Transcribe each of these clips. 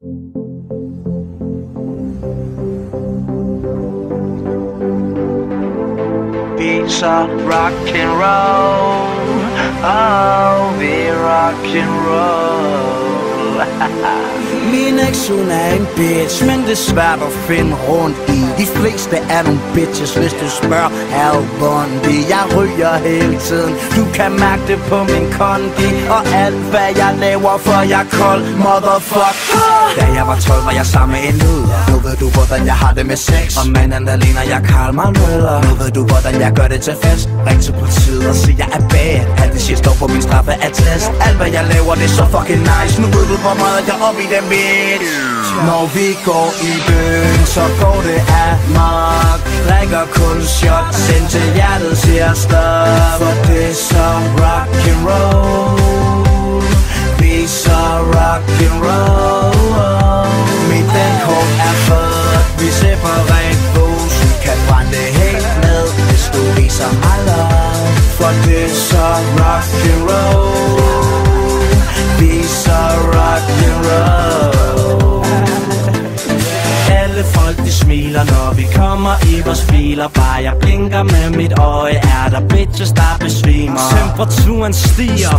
It's a rock and roll. Oh, vi rock and roll. Min ex, hun er en bitch, men det er svært at finde rundt i. De fleste er nogle bitches, hvis du spørger Al Bundy. Jeg ryger hele tiden, du kan mærke det på min kondi. Og alt hvad jeg laver, for jeg er kold, motherfucker. Da jeg var 12, var jeg sammen med en luder. Nu ved du, hvordan jeg har det med sex. Og manden der ligner, jeg Karl Møller. Nu ved du, hvordan jeg gør det til fest. Ring til politiet og sig, jeg er bad. Alt det shit står på min straffeattest. Alt hvad jeg laver, det er så fucking nice. Nu ved du, hvor meget jeg er op i den bitch. Når vi går i byen, så går det amok. Drikker kun shots, ind til hjertet siger stop. For det er så rock and roll. Vi er så rock and roll. Mit dankort er født, vi separat bus. Vi kan brænde det helt ned, hvis du viser mig love. For det er så rock and roll. Vi er så rock and roll. Alle folk de smiler, når vi kommer i vores biler. Bare jeg blinker med mit øje, er der bitches der besvimer. Temperaturen stiger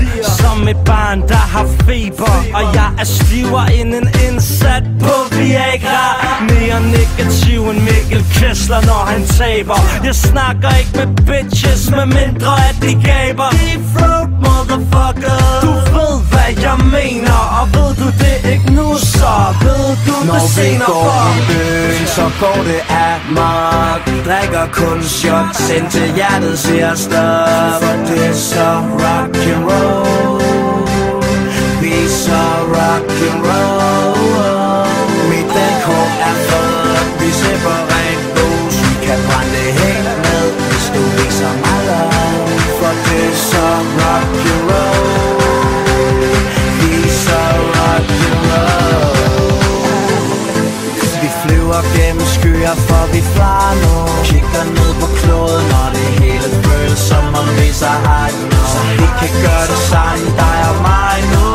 som et barn der har feber. Og jeg er stivere end en indsat på Viagra. Mere negativ end Mikkel Kessler når han taber. Jeg snakker ikke med bitches, med mindre at de gaber. Deep throat motherfucker. Du ved hvad jeg mener, og ved du det ikke nu, så ved du det senere. Så går det amok. Drikker kun shots, ind til hjertet siger stop. For det er så rock and roll. Vi er så rock and roll. Mit dankort er født, vi separat bus. Vi kan brænde det helt ned, hvis du viser mig love. For det er så rock and roll. Vi er så rock and roll. Flyver gennem skyer, for vi flyver nu. Kigger ned på kloden, og det hele føles som om vi så high nu. Så vi kan gøre det sammen, dig og mig nu.